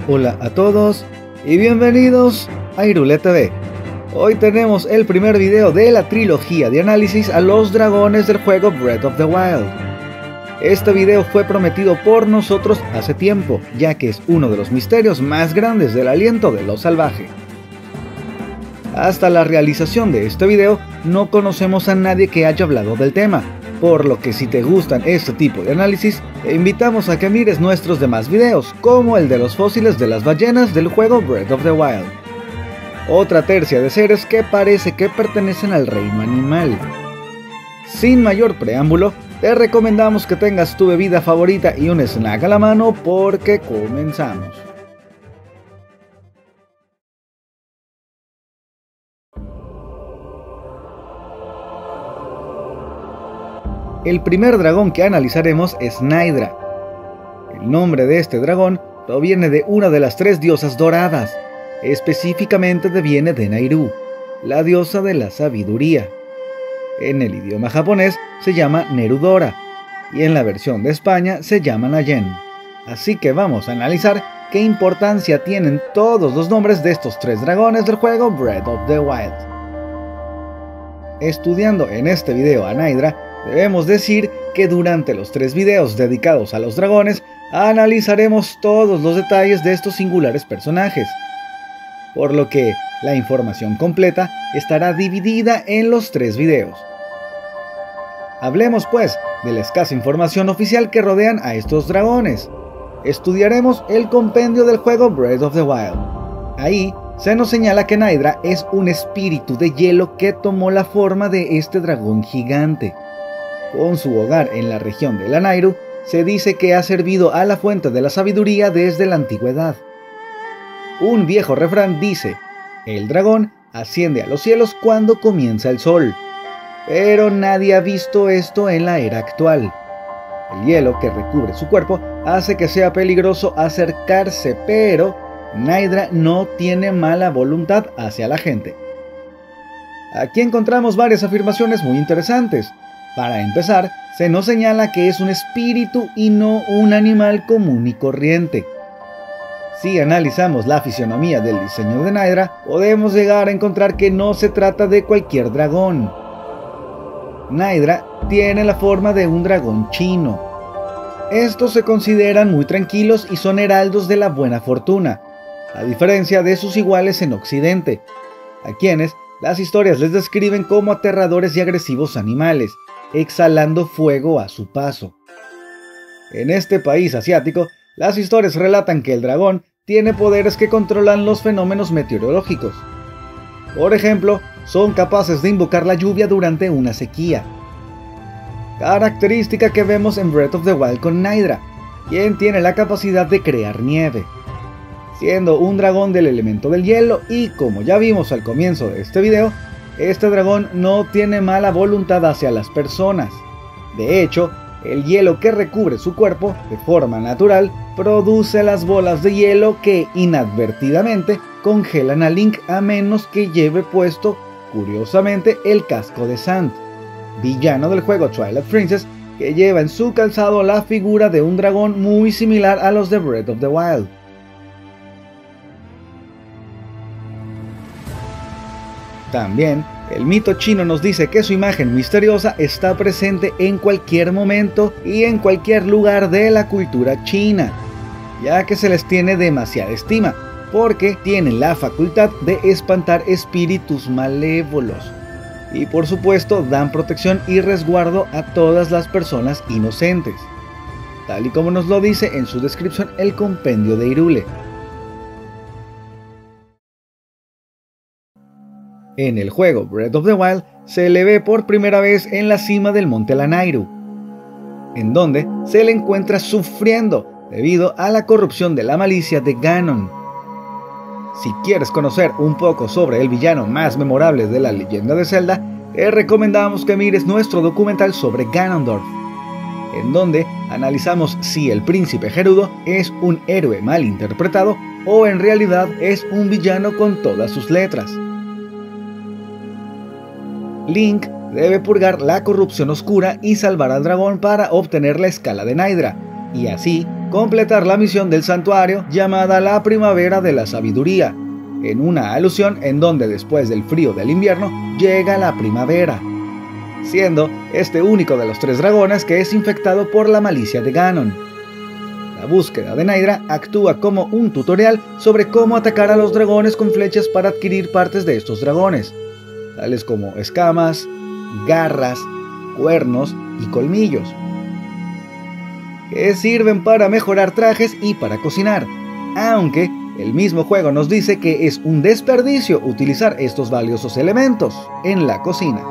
Hola a todos y bienvenidos a Irule TV. Hoy tenemos el primer video de la trilogía de análisis a los dragones del juego Breath of the Wild. Este video fue prometido por nosotros hace tiempo, ya que es uno de los misterios más grandes del aliento de lo salvaje. Hasta la realización de este video no conocemos a nadie que haya hablado del tema, por lo que si te gustan este tipo de análisis, te invitamos a que mires nuestros demás videos, como el de los fósiles de las ballenas del juego Breath of the Wild. Otra tercia de seres que parece que pertenecen al reino animal. Sin mayor preámbulo, te recomendamos que tengas tu bebida favorita y un snack a la mano porque comenzamos. El primer dragón que analizaremos es Naidra. El nombre de este dragón proviene de una de las tres diosas doradas, específicamente deviene de Nayru, la diosa de la sabiduría. En el idioma japonés se llama Nerudora, y en la versión de España se llama Nayen. Así que vamos a analizar qué importancia tienen todos los nombres de estos tres dragones del juego Breath of the Wild. Estudiando en este video a Naidra, debemos decir que durante los 3 videos dedicados a los dragones, analizaremos todos los detalles de estos singulares personajes, por lo que la información completa estará dividida en los 3 videos. Hablemos pues de la escasa información oficial que rodean a estos dragones. Estudiaremos el compendio del juego Breath of the Wild. Ahí se nos señala que Naidra es un espíritu de hielo que tomó la forma de este dragón gigante. Con su hogar en la región de la Nayru, se dice que ha servido a la fuente de la sabiduría desde la antigüedad. Un viejo refrán dice: el dragón asciende a los cielos cuando comienza el sol. Pero nadie ha visto esto en la era actual. El hielo que recubre su cuerpo hace que sea peligroso acercarse, pero Naidra no tiene mala voluntad hacia la gente. Aquí encontramos varias afirmaciones muy interesantes. Para empezar, se nos señala que es un espíritu y no un animal común y corriente. Si analizamos la fisionomía del diseño de Naidra, podemos llegar a encontrar que no se trata de cualquier dragón. Naidra tiene la forma de un dragón chino. Estos se consideran muy tranquilos y son heraldos de la buena fortuna, a diferencia de sus iguales en Occidente, a quienes las historias les describen como aterradores y agresivos animales, exhalando fuego a su paso. En este país asiático, las historias relatan que el dragón tiene poderes que controlan los fenómenos meteorológicos. Por ejemplo, son capaces de invocar la lluvia durante una sequía, característica que vemos en Breath of the Wild con Naidra, quien tiene la capacidad de crear nieve, siendo un dragón del elemento del hielo, y como ya vimos al comienzo de este video, este dragón no tiene mala voluntad hacia las personas. De hecho, el hielo que recubre su cuerpo, de forma natural, produce las bolas de hielo que inadvertidamente congelan a Link a menos que lleve puesto, curiosamente, el casco de Sand, villano del juego Twilight Princess, que lleva en su calzado la figura de un dragón muy similar a los de Breath of the Wild. También, el mito chino nos dice que su imagen misteriosa está presente en cualquier momento y en cualquier lugar de la cultura china, ya que se les tiene demasiada estima, porque tienen la facultad de espantar espíritus malévolos. Y por supuesto dan protección y resguardo a todas las personas inocentes, tal y como nos lo dice en su descripción el compendio de Irule. En el juego Breath of the Wild se le ve por primera vez en la cima del monte Lanayru, en donde se le encuentra sufriendo debido a la corrupción de la malicia de Ganon. Si quieres conocer un poco sobre el villano más memorable de la leyenda de Zelda, te recomendamos que mires nuestro documental sobre Ganondorf, en donde analizamos si el príncipe Gerudo es un héroe mal interpretado o en realidad es un villano con todas sus letras. Link debe purgar la corrupción oscura y salvar al dragón para obtener la escala de Naidra, y así completar la misión del santuario llamada la Primavera de la Sabiduría, en una alusión en donde después del frío del invierno llega la primavera, siendo este único de los 3 dragones que es infectado por la malicia de Ganon. La búsqueda de Naydra actúa como un tutorial sobre cómo atacar a los dragones con flechas para adquirir partes de estos dragones, tales como escamas, garras, cuernos y colmillos, que sirven para mejorar trajes y para cocinar, aunque el mismo juego nos dice que es un desperdicio utilizar estos valiosos elementos en la cocina.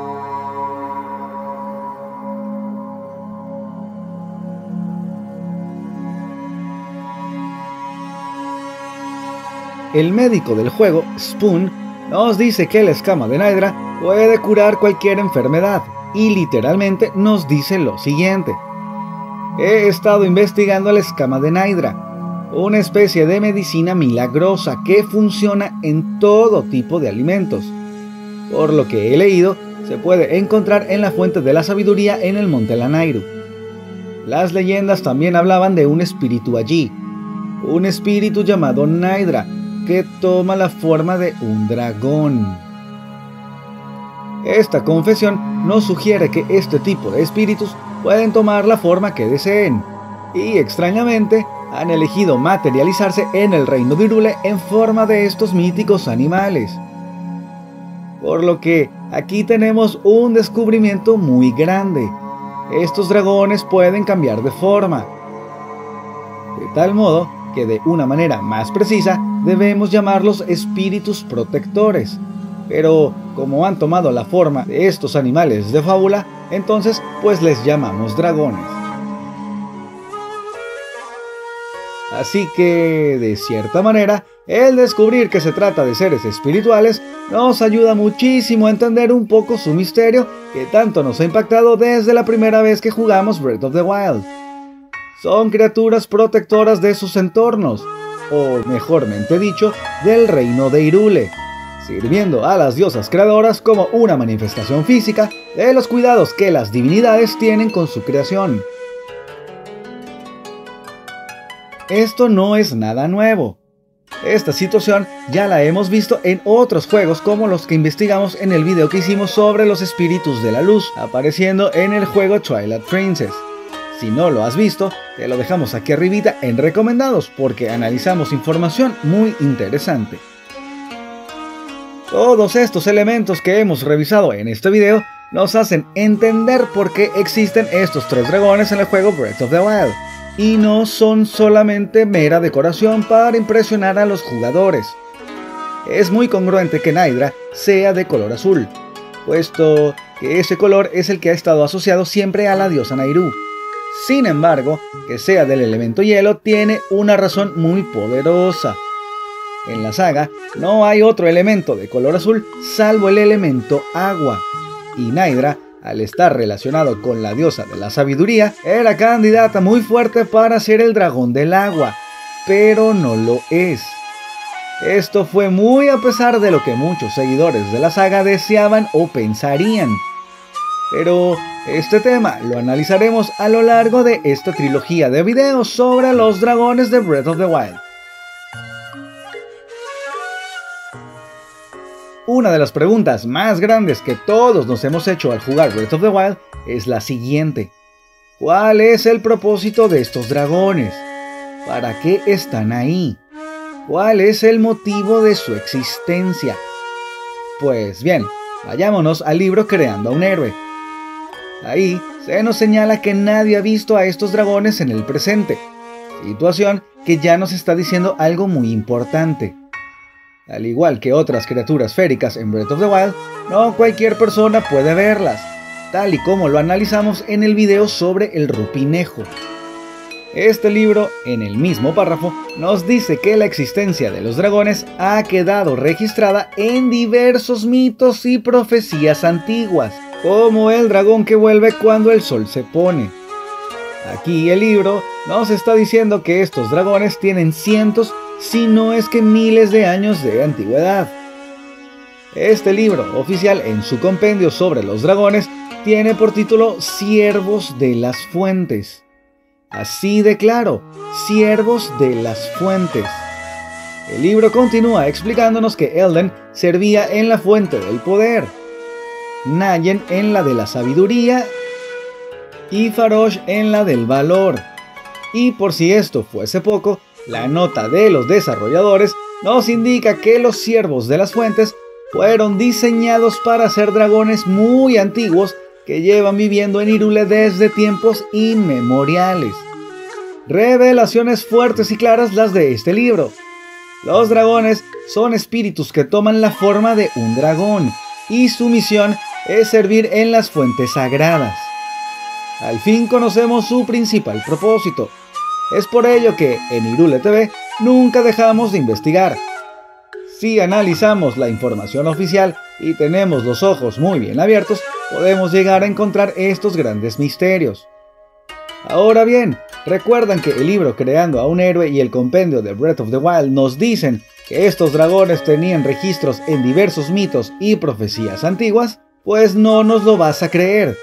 El médico del juego, Spoon, nos dice que la escama de Naydra puede curar cualquier enfermedad, y literalmente nos dice lo siguiente: he estado investigando la escama de Naydra, una especie de medicina milagrosa que funciona en todo tipo de alimentos. Por lo que he leído, se puede encontrar en la fuente de la sabiduría en el monte Lanayru. Las leyendas también hablaban de un espíritu allí, un espíritu llamado Naydra, que toma la forma de un dragón. Esta confesión nos sugiere que este tipo de espíritus pueden tomar la forma que deseen, y extrañamente han elegido materializarse en el reino de Hyrule en forma de estos míticos animales. Por lo que aquí tenemos un descubrimiento muy grande. Estos dragones pueden cambiar de forma, de tal modo que de una manera más precisa debemos llamarlos espíritus protectores. Pero como han tomado la forma de estos animales de fábula, entonces pues les llamamos dragones. Así que, de cierta manera, el descubrir que se trata de seres espirituales nos ayuda muchísimo a entender un poco su misterio que tanto nos ha impactado desde la primera vez que jugamos Breath of the Wild. Son criaturas protectoras de sus entornos, o mejormente dicho, del reino de Hyrule, sirviendo a las diosas creadoras como una manifestación física de los cuidados que las divinidades tienen con su creación. Esto no es nada nuevo. Esta situación ya la hemos visto en otros juegos como los que investigamos en el video que hicimos sobre los espíritus de la luz, apareciendo en el juego Twilight Princess. Si no lo has visto, te lo dejamos aquí arribita en recomendados porque analizamos información muy interesante. Todos estos elementos que hemos revisado en este video nos hacen entender por qué existen estos 3 dragones en el juego Breath of the Wild. Y no son solamente mera decoración para impresionar a los jugadores. Es muy congruente que Naydra sea de color azul, puesto que ese color es el que ha estado asociado siempre a la diosa Nayru. Sin embargo, que sea del elemento hielo tiene una razón muy poderosa. En la saga no hay otro elemento de color azul salvo el elemento agua, y Naydra, al estar relacionado con la diosa de la sabiduría, era candidata muy fuerte para ser el dragón del agua, pero no lo es. Esto fue muy a pesar de lo que muchos seguidores de la saga deseaban o pensarían. Pero este tema lo analizaremos a lo largo de esta trilogía de videos sobre los dragones de Breath of the Wild. Una de las preguntas más grandes que todos nos hemos hecho al jugar Breath of the Wild es la siguiente: ¿cuál es el propósito de estos dragones? ¿Para qué están ahí? ¿Cuál es el motivo de su existencia? Pues bien, vayámonos al libro Creando a un héroe. Ahí se nos señala que nadie ha visto a estos dragones en el presente, situación que ya nos está diciendo algo muy importante. Al igual que otras criaturas féricas en Breath of the Wild, no cualquier persona puede verlas, tal y como lo analizamos en el video sobre el rupinejo. Este libro, en el mismo párrafo, nos dice que la existencia de los dragones ha quedado registrada en diversos mitos y profecías antiguas, como el dragón que vuelve cuando el sol se pone. Aquí el libro nos está diciendo que estos dragones tienen cientos, si no es que miles de años de antigüedad. Este libro oficial, en su compendio sobre los dragones, tiene por título Siervos de las Fuentes. Así de claro, siervos de las fuentes. El libro continúa explicándonos que Elden servía en la fuente del poder, Nayen en la de la sabiduría y Farosh en la del valor. Y por si esto fuese poco, la nota de los desarrolladores nos indica que los siervos de las fuentes fueron diseñados para ser dragones muy antiguos que llevan viviendo en Hyrule desde tiempos inmemoriales. Revelaciones fuertes y claras las de este libro. Los dragones son espíritus que toman la forma de un dragón y su misión es servir en las fuentes sagradas. Al fin conocemos su principal propósito. Es por ello que en Hyrule TV nunca dejamos de investigar. Si analizamos la información oficial y tenemos los ojos muy bien abiertos, podemos llegar a encontrar estos grandes misterios. Ahora bien, recuerdan que el libro Creando a un héroe y el compendio de Breath of the Wild nos dicen que estos dragones tenían registros en diversos mitos y profecías antiguas. Pues no nos lo vas a creer.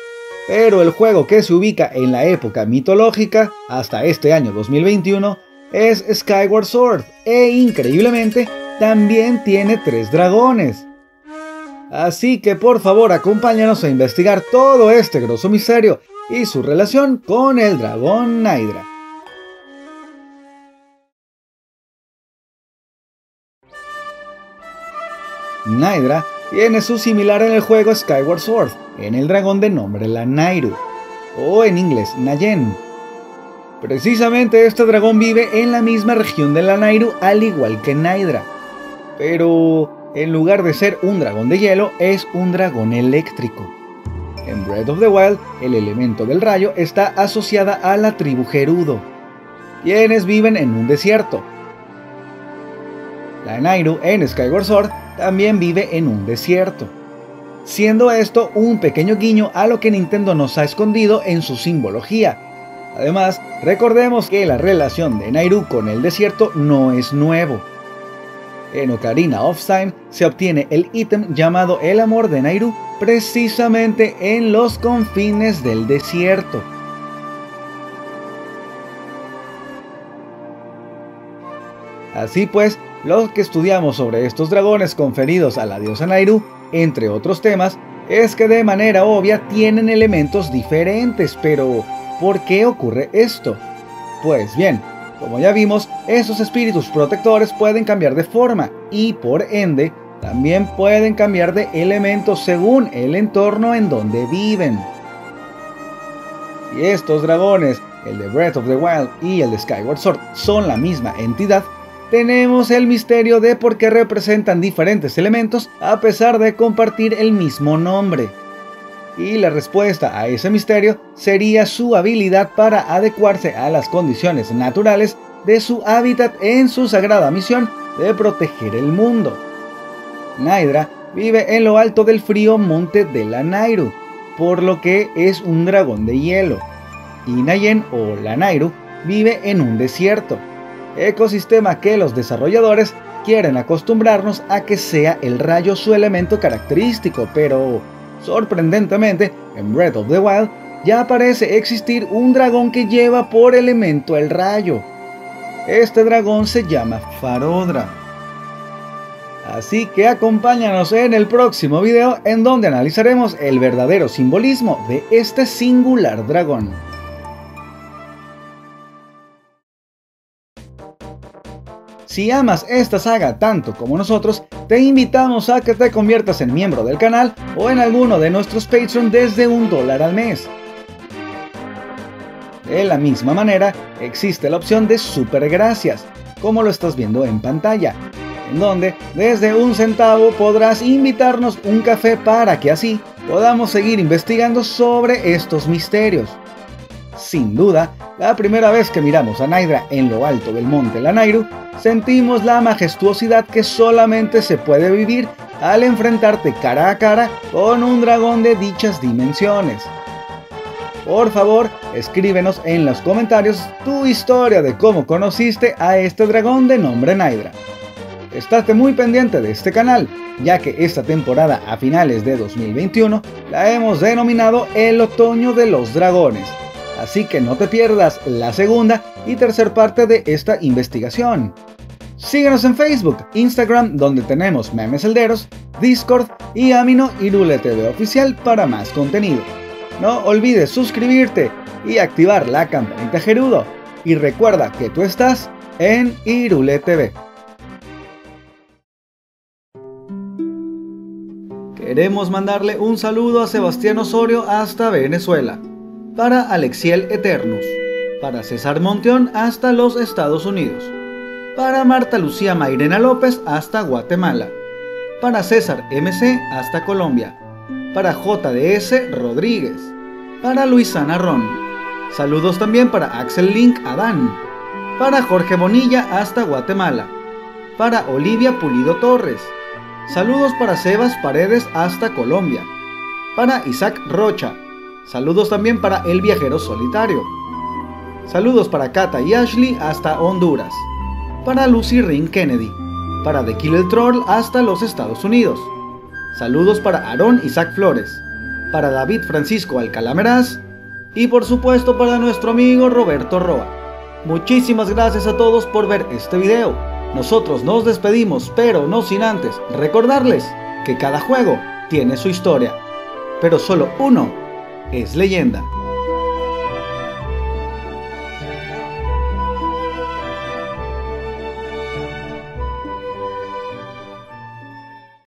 Pero el juego que se ubica en la época mitológica, hasta este año 2021, es Skyward Sword, e increíblemente también tiene 3 dragones. Así que por favor acompáñanos a investigar todo este grosso misterio y su relación con el dragón Naydra. Naydra tiene su similar en el juego Skyward Sword, en el dragón de nombre Lanayru, o en inglés Nayen. Precisamente este dragón vive en la misma región de Lanayru al igual que Naydra, pero en lugar de ser un dragón de hielo es un dragón eléctrico. En Breath of the Wild, el elemento del rayo está asociada a la tribu Gerudo, quienes viven en un desierto. Lanayru en Skyward Sword también vive en un desierto, siendo esto un pequeño guiño a lo que Nintendo nos ha escondido en su simbología. Además, recordemos que la relación de Nayru con el desierto no es nuevo. En Ocarina of Time se obtiene el ítem llamado el amor de Nayru precisamente en los confines del desierto. Así pues, lo que estudiamos sobre estos dragones conferidos a la diosa Nayru, entre otros temas, es que de manera obvia tienen elementos diferentes, pero ¿por qué ocurre esto? Pues bien, como ya vimos, esos espíritus protectores pueden cambiar de forma y por ende también pueden cambiar de elementos según el entorno en donde viven. Si estos dragones, el de Breath of the Wild y el de Skyward Sword, son la misma entidad, tenemos el misterio de por qué representan diferentes elementos a pesar de compartir el mismo nombre. Y la respuesta a ese misterio sería su habilidad para adecuarse a las condiciones naturales de su hábitat en su sagrada misión de proteger el mundo. Naydra vive en lo alto del frío monte de Lanayru, por lo que es un dragón de hielo, y Nayen o Lanayru vive en un desierto, ecosistema que los desarrolladores quieren acostumbrarnos a que sea el rayo su elemento característico, pero sorprendentemente en Breath of the Wild ya parece existir un dragón que lleva por elemento el rayo. Este dragón se llama Farodra. Así que acompáñanos en el próximo video en donde analizaremos el verdadero simbolismo de este singular dragón. Si amas esta saga tanto como nosotros, te invitamos a que te conviertas en miembro del canal o en alguno de nuestros Patreon desde $1 al mes. De la misma manera, existe la opción de Super Gracias, como lo estás viendo en pantalla, en donde desde $1 podrás invitarnos un café para que así podamos seguir investigando sobre estos misterios. Sin duda, la primera vez que miramos a Naydra en lo alto del monte Lanayru, sentimos la majestuosidad que solamente se puede vivir al enfrentarte cara a cara con un dragón de dichas dimensiones. Por favor, escríbenos en los comentarios tu historia de cómo conociste a este dragón de nombre Naydra. Estate muy pendiente de este canal, ya que esta temporada a finales de 2021 la hemos denominado el Otoño de los Dragones, Así que no te pierdas la segunda y tercera parte de esta investigación. Síguenos en Facebook, Instagram, donde tenemos memes celderos, Discord y Amino Irule TV Oficial para más contenido. No olvides suscribirte y activar la campanita Gerudo. Y recuerda que tú estás en Irule TV. Queremos mandarle un saludo a Sebastián Osorio hasta Venezuela, para Alexiel Eternus, para César Monteón hasta los Estados Unidos, para Marta Lucía Mairena López hasta Guatemala, para César MC hasta Colombia, para JDS Rodríguez, para Luisana Ron. Saludos también para Axel Link Adán, para Jorge Bonilla hasta Guatemala, para Olivia Pulido Torres. Saludos para Sebas Paredes hasta Colombia, para Isaac Rocha. Saludos también para El Viajero Solitario. Saludos para Cata y Ashley hasta Honduras, para Lucy Ring Kennedy, para The Kill el Troll hasta los Estados Unidos. Saludos para Aarón Isaac Flores, para David Francisco Alcalá Meraz y por supuesto para nuestro amigo Roberto Roa. Muchísimas gracias a todos por ver este video. Nosotros nos despedimos, pero no sin antes recordarles que cada juego tiene su historia, pero solo uno es leyenda.